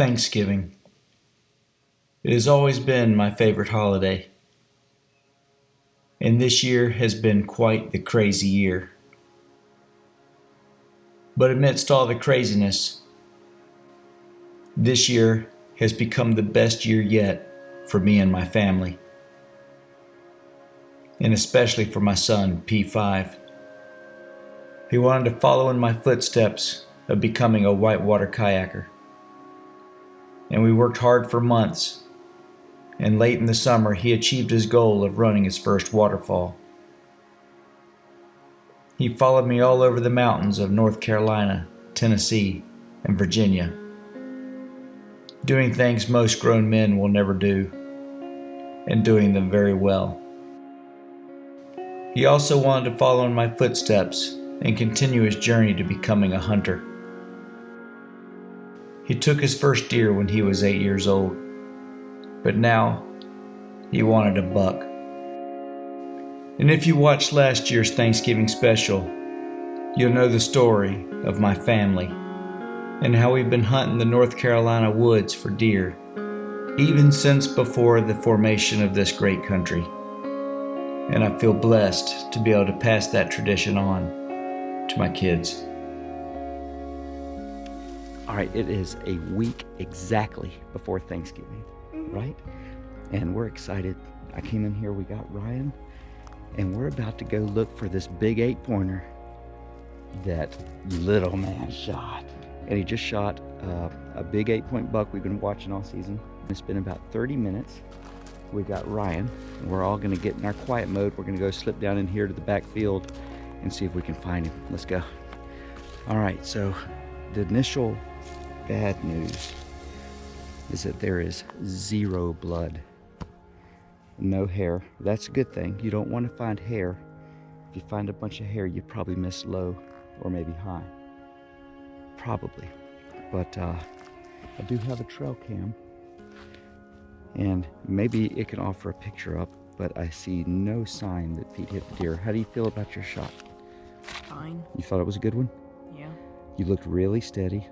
Thanksgiving. It has always been my favorite holiday, and this year has been quite the crazy year. But amidst all the craziness, this year has become the best year yet for me and my family, and especially for my son, P5. He wanted to follow in my footsteps of becoming a whitewater kayaker, and we worked hard for months, and late in the summer he achieved his goal of running his first waterfall. He followed me all over the mountains of North Carolina, Tennessee, and Virginia, doing things most grown men will never do, and doing them very well. He also wanted to follow in my footsteps and continue his journey to becoming a hunter. He took his first deer when he was 8 years old, but now he wanted a buck. And if you watched last year's Thanksgiving special, you'll know the story of my family and how we've been hunting the North Carolina woods for deer, even since before the formation of this great country. And I feel blessed to be able to pass that tradition on to my kids. All right, it is a week exactly before Thanksgiving, right? And we're excited. I came in here, we got Ryan, and we're about to go look for this big 8-pointer that little man shot. And he just shot a big 8-point buck we've been watching all season. It's been about 30 minutes. We got Ryan, and we're all gonna get in our quiet mode. We're gonna go slip down in here to the back field and see if we can find him. Let's go. All right, so the initial bad news is that there is 0 blood, no hair. That's a good thing. You don't want to find hair. If you find a bunch of hair, you probably missed low or maybe high, probably. But I do have a trail cam, and maybe it can offer a picture up, but I see no sign that Pete hit the deer. How do you feel about your shot? Fine. You thought it was a good one? Yeah. You looked really steady,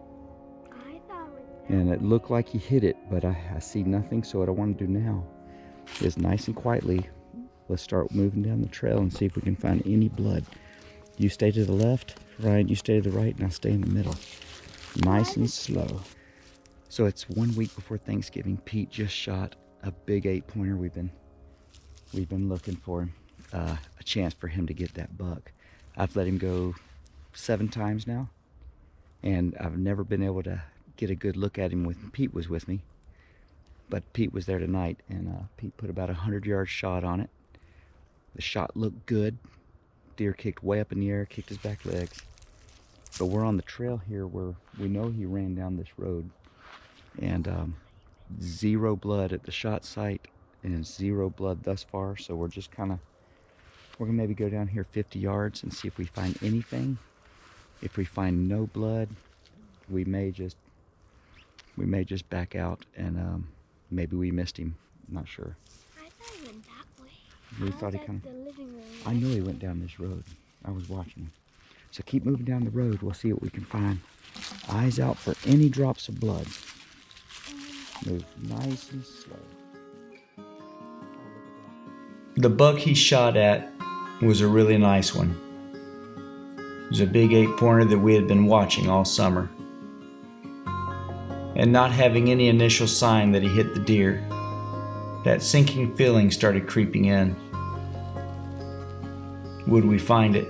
I thought and it looked like you hit it, but I see nothing. So what I want to do now is nice and quietly, let's start moving down the trail and see if we can find any blood. You stay to the left, Ryan, you stay to the right, and I'll stay in the middle. Nice and slow. So it's 1 week before Thanksgiving. Pete just shot a big 8-pointer. We've been looking for him, a chance for him to get that buck. I've let him go 7 times now, and I've never been able to get a good look at him when Pete was with me. But Pete was there tonight, and Pete put about a 100-yard shot on it. The shot looked good. Deer kicked way up in the air, kicked his back legs. But we're on the trail here where we know he ran down this road. And 0 blood at the shot site and 0 blood thus far. So we're just we're gonna maybe go down here 50 yards and see if we find anything. If we find no blood, we may just back out, and maybe we missed him. I'm not sure. I thought he went that way. We thought he kind the living room. of. I know he went down this road. I was watching him. So keep moving down the road. We'll see what we can find. Eyes out for any drops of blood. Move nice and slow. The buck he shot at was a really nice one. It was a big 8-pointer that we had been watching all summer. And not having any initial sign that he hit the deer, that sinking feeling started creeping in. Would we find it?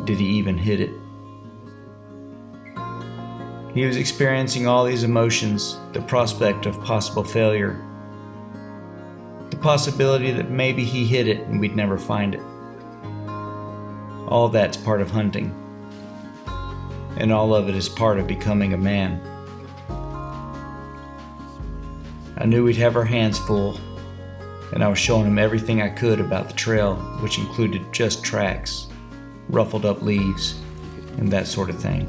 Did he even hit it? He was experiencing all these emotions, the prospect of possible failure, the possibility that maybe he hit it and we'd never find it. All that's part of hunting, and all of it is part of becoming a man. I knew we'd have our hands full, and I was showing him everything I could about the trail, which included just tracks, ruffled up leaves, and that sort of thing.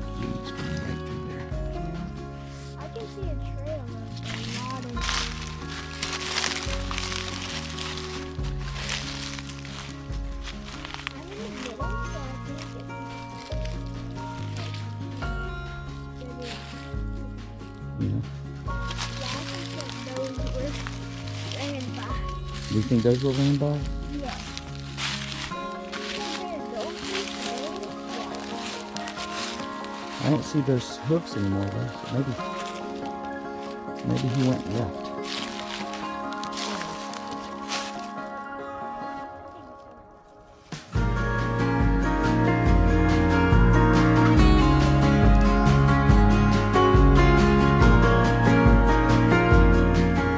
I can see a trail of a lot of... I'm in the middle, so I think it's... Yeah. Do you think those will run by? Yes. I don't see those hoofs anymore though, so maybe he went left.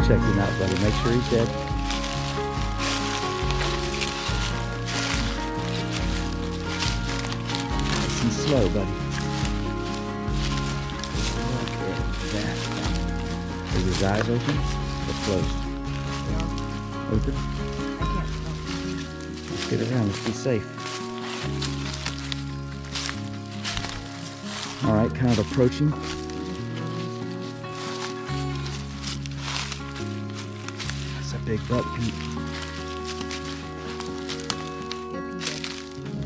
Check him out, buddy. Make sure he's dead. Nice and slow, buddy. Look at that. Is his eyes open or closed? Open? Let's get around. Let's be safe. All right, kind of approaching. Big buck, Pete.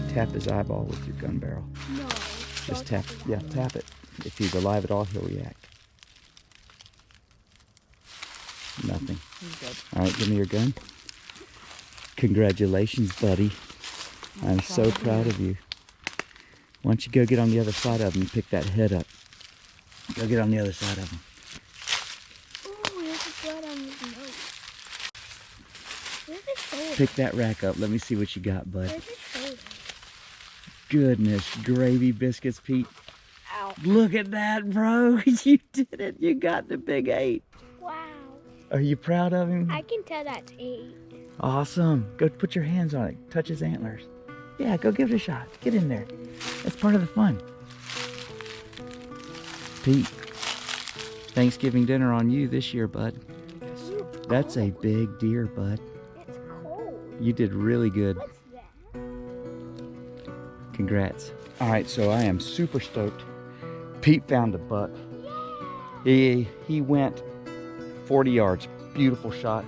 Tap his eyeball with your gun barrel. No. Just tap, yeah, tap it. If he's alive at all, he'll react. Nothing. All right, give me your gun. Congratulations, buddy. I'm so proud of you. Why don't you go get on the other side of him and pick that head up. Go get on the other side of him. Ooh, there's blood on his nose. Where's his shoulder? Pick that rack up. Let me see what you got, bud. Where's his shoulder? Goodness, gravy biscuits, Pete. Ow. Look at that, bro. You did it. You got the big 8. Wow. Are you proud of him? I can tell that's 8. Awesome. Go put your hands on it. Touch his antlers. Yeah, go give it a shot. Get in there. That's part of the fun. Pete, Thanksgiving dinner on you this year, bud. That's a big deer, bud. It's cold. You did really good. What's that? Congrats. All right, so I am super stoked. Pete found a buck. He went 40 yards. Beautiful shot.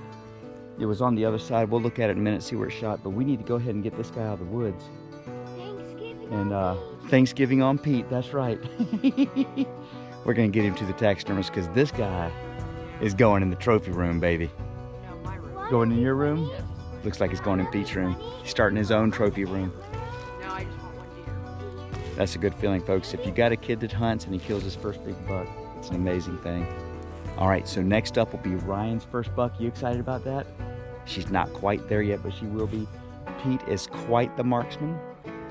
It was on the other side. We'll look at it in a minute, see where it shot. But we need to go ahead and get this guy out of the woods. Thanksgiving. And Thanksgiving on Pete. That's right. We're gonna get him to the taxidermist because this guy is going in the trophy room, baby. No, my room. Going in your room? Looks like he's going in Pete's room. He's starting his own trophy room. No, I just want one deer. That's a good feeling, folks. If you got a kid that hunts and he kills his first big buck, it's an amazing thing. All right, so next up will be Ryan's first buck. You excited about that? She's not quite there yet, but she will be. Pete is quite the marksman,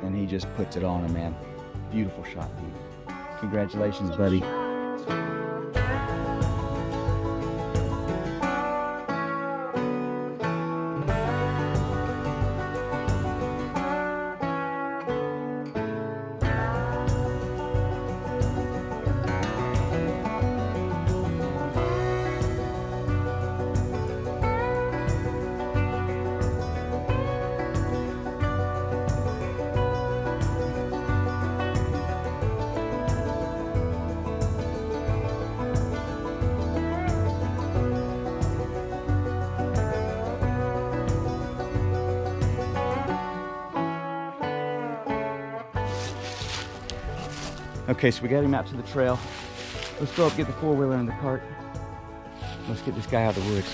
and he just puts it on him, man. Beautiful shot, Pete. Congratulations, buddy. Okay, so we got him out to the trail. Let's go up, get the four-wheeler in the cart. Let's get this guy out of the woods.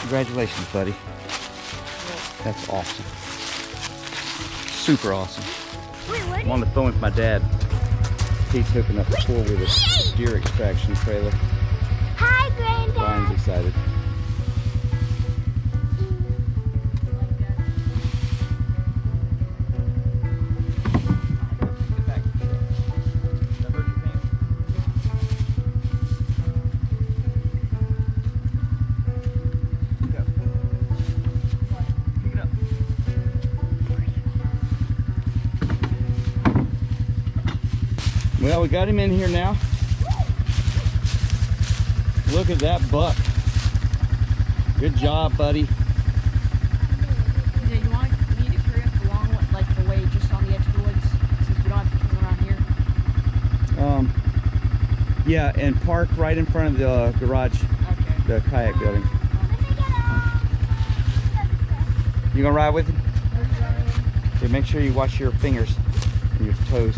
Congratulations, buddy. That's awesome. Super awesome. Wait, what? I'm on the phone with my dad. He's hooking up the four-wheeler deer extraction trailer. Hi, Granddad. Ryan's excited. Well, we got him in here now. Look at that buck. Good job, buddy. Yeah, you need to carry up the long one, like the way just on the edge of the woods, since we don't have to come around here. Yeah, and park right in front of the garage, Okay. the kayak building. You gonna ride with him? Okay, make sure you watch your fingers and your toes.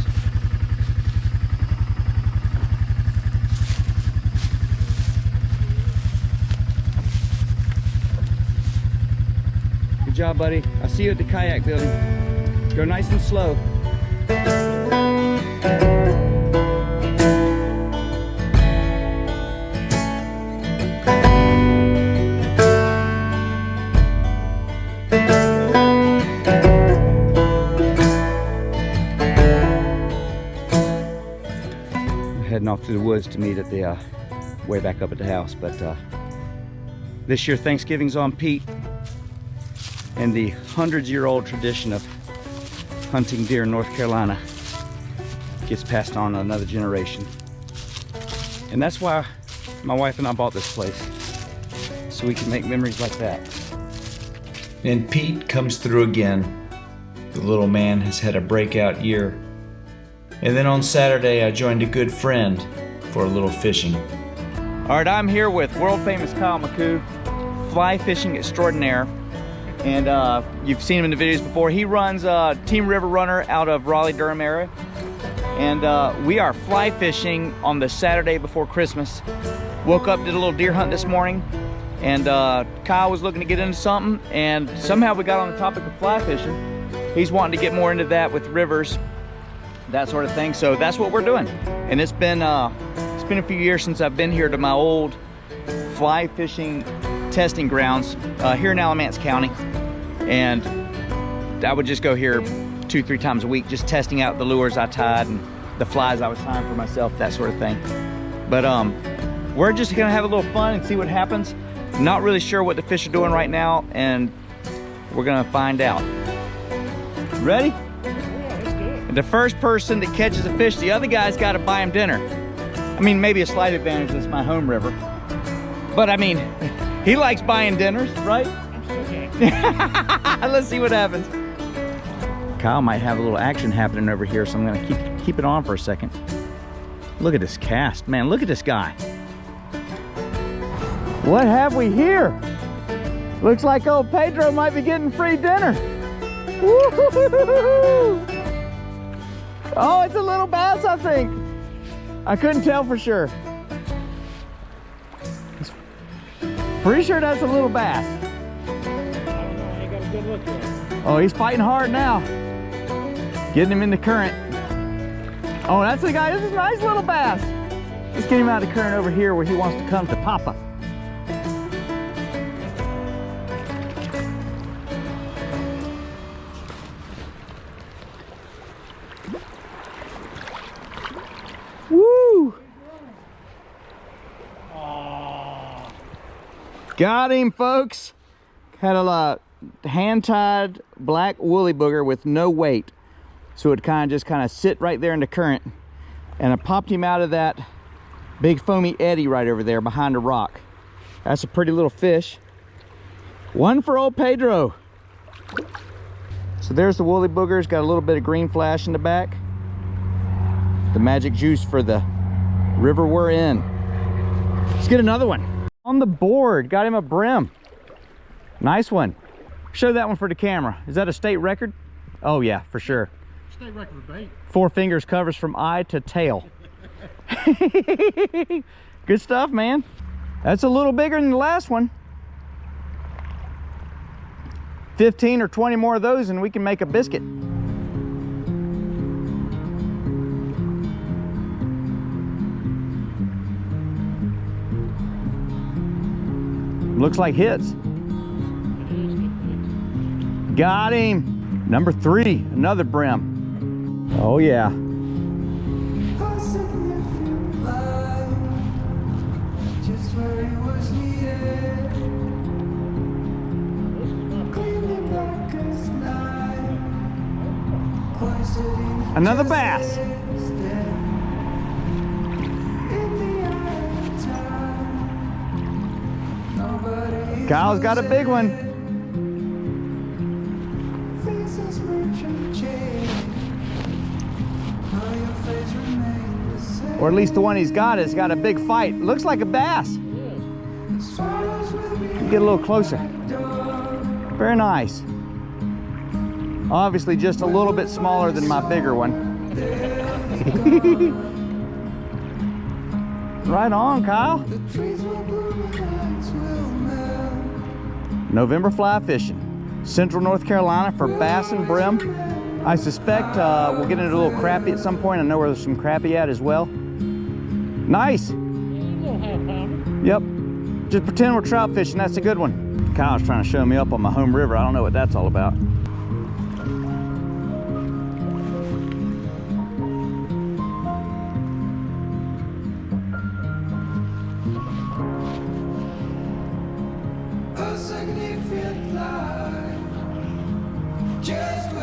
job, buddy. I'll see you at the kayak building. Go nice and slow. Heading off to the woods to meet at the way back up at the house, but this year Thanksgiving's on Pete, and the hundreds-year-old tradition of hunting deer in North Carolina gets passed on to another generation. And that's why my wife and I bought this place, so we can make memories like that. And Pete comes through again. The little man has had a breakout year. And then on Saturday, I joined a good friend for a little fishing. All right, I'm here with world-famous Kyle McCoo, fly fishing extraordinaire. And you've seen him in the videos before. He runs Team River Runner out of Raleigh-Durham area. And we are fly fishing on the Saturday before Christmas. Woke up, did a little deer hunt this morning. And Kyle was looking to get into something. And somehow we got on the topic of fly fishing. He's wanting to get more into that with rivers, that sort of thing. So that's what we're doing. And it's been a few years since I've been here to my old fly fishing testing grounds here in Amidst County. And I would just go here 2-3 times a week, just testing out the lures I tied and the flies I was tying for myself, that sort of thing. But we're just gonna have a little fun and see what happens. Not really sure what the fish are doing right now, and we're gonna find out. Ready? The first person that catches a fish, the other guy's got to buy him dinner. I mean, maybe a slight advantage, it's my home river. But I mean, he likes buying dinners, right? Okay. Let's see what happens. Kyle might have a little action happening over here, so I'm gonna keep it on for a second. Look at this cast, man, look at this guy. What have we here? Looks like old Pedro might be getting free dinner. Woo-hoo-hoo-hoo-hoo! Oh, it's a little bass, I think. I couldn't tell for sure. Pretty sure that's a little bass. I don't know, I ain't got a good look at it. Oh, he's fighting hard now. Getting him in the current. Oh, that's the guy. This is a nice little bass. Let's get him out of the current over here where he wants to come to Papa. Woo! Got him, folks. Had a hand-tied black woolly booger with no weight, so it kind of sit right there in the current, and I popped him out of that big foamy eddy right over there behind a rock. That's a pretty little fish. One for old Pedro. So there's the woolly booger. It's got a little bit of green flash in the back. The magic juice for the river we're in. Let's get another one. On the board, got him a brim. Nice one. Show that one for the camera. Is that a state record? Oh yeah, for sure. State record for bait. 4 fingers covers from eye to tail. Good stuff, man. That's a little bigger than the last one. 15 or 20 more of those and we can make a biscuit. Looks like hits. Got him. Number 3, another brim. Oh yeah. Another bass. Kyle's got a big one. Or at least the one he's got has got a big fight. Looks like a bass. Get a little closer. Very nice. Obviously just a little bit smaller than my bigger one. Right on, Kyle. November fly fishing. Central North Carolina for bass and brim. I suspect we'll get into a little crappie at some point. I know where there's some crappie at as well. Nice. Yep. Just pretend we're trout fishing. That's a good one. Kyle's trying to show me up on my home river. I don't know what that's all about.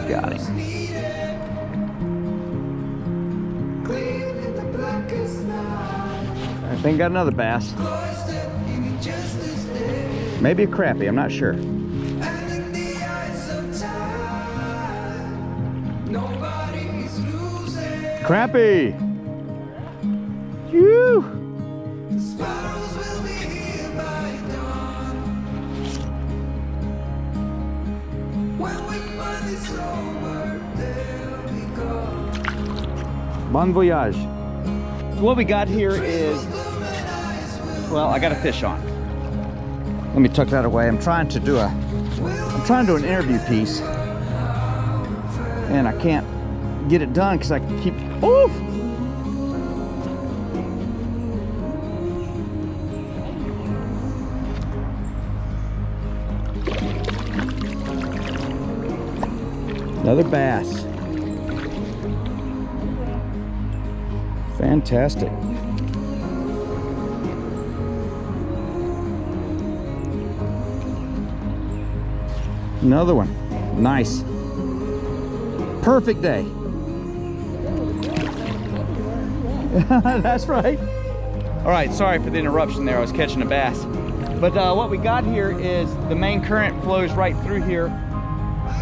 Got him. I think got another bass. Maybe a crappie, I'm not sure. Crappie! Phew! Bon voyage. What we got here is, well, I got a fish on. Let me tuck that away. I'm trying to do an interview piece, and I can't get it done because I keep, oof! Another bass. Fantastic. Another one. Nice. Perfect day. That's right. All right, sorry for the interruption there. I was catching a bass. But what we got here is the main current flows right through here,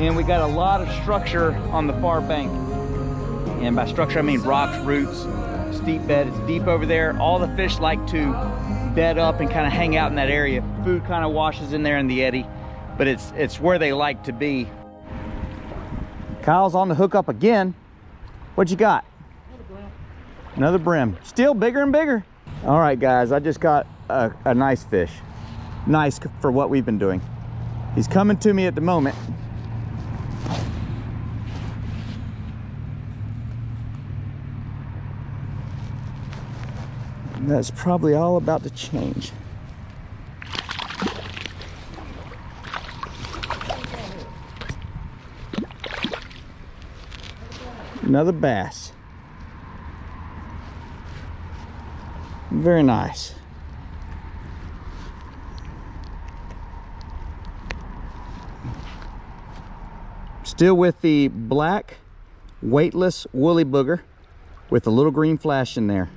and we got a lot of structure on the far bank. And by structure, I mean rocks, roots, steep bed. It's deep over there. All the fish like to bed up and kind of hang out in that area. Food kind of washes in there in the eddy, but it's where they like to be. Kyle's on the hookup again. What you got? Another brim. Still bigger and bigger. All right, guys, I just got a nice fish. Nice for what we've been doing. He's coming to me at the moment. That's probably all about to change. Another bass. Very nice. Still with the black, weightless, woolly booger with a little green flash in there.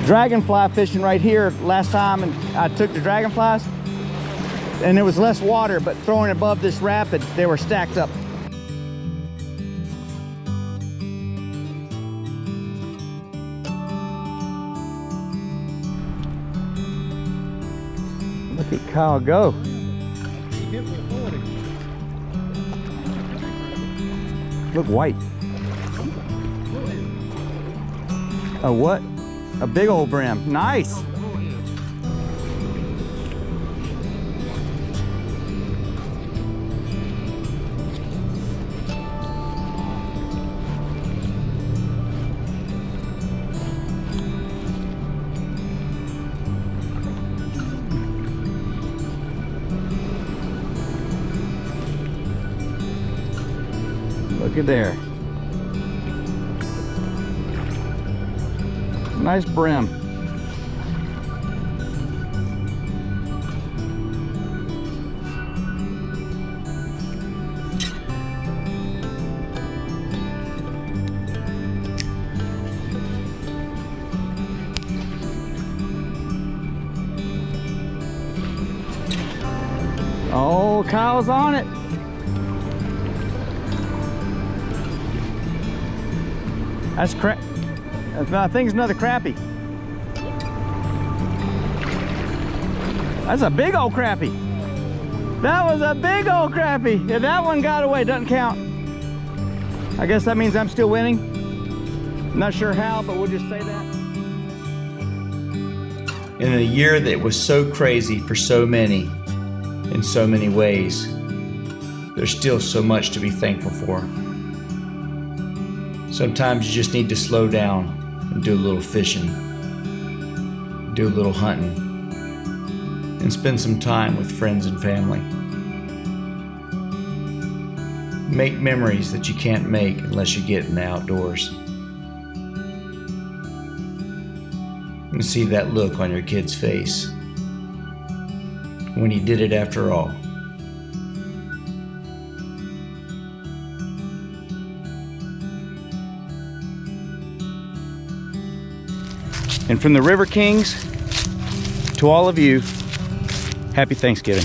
Dragonfly fishing right here. Last time I took the dragonflies, and there was less water, but throwing above this rapid, they were stacked up. Look at Kyle go. Look white. A what? A big old brim. Nice. Look at there. Nice brim. Oh, Kyle's on it. That's crap. I think it's another crappie. That's a big old crappie. That was a big old crappie. If that one got away, doesn't count. I guess that means I'm still winning. Not sure how, but we'll just say that. in a year that was so crazy for so many, in so many ways, there's still so much to be thankful for. Sometimes you just need to slow down and do a little fishing, do a little hunting, and spend some time with friends and family. Make memories that you can't make unless you get in the outdoors. And see that look on your kid's face when he did it after all. And from the River Kings to all of you, happy Thanksgiving.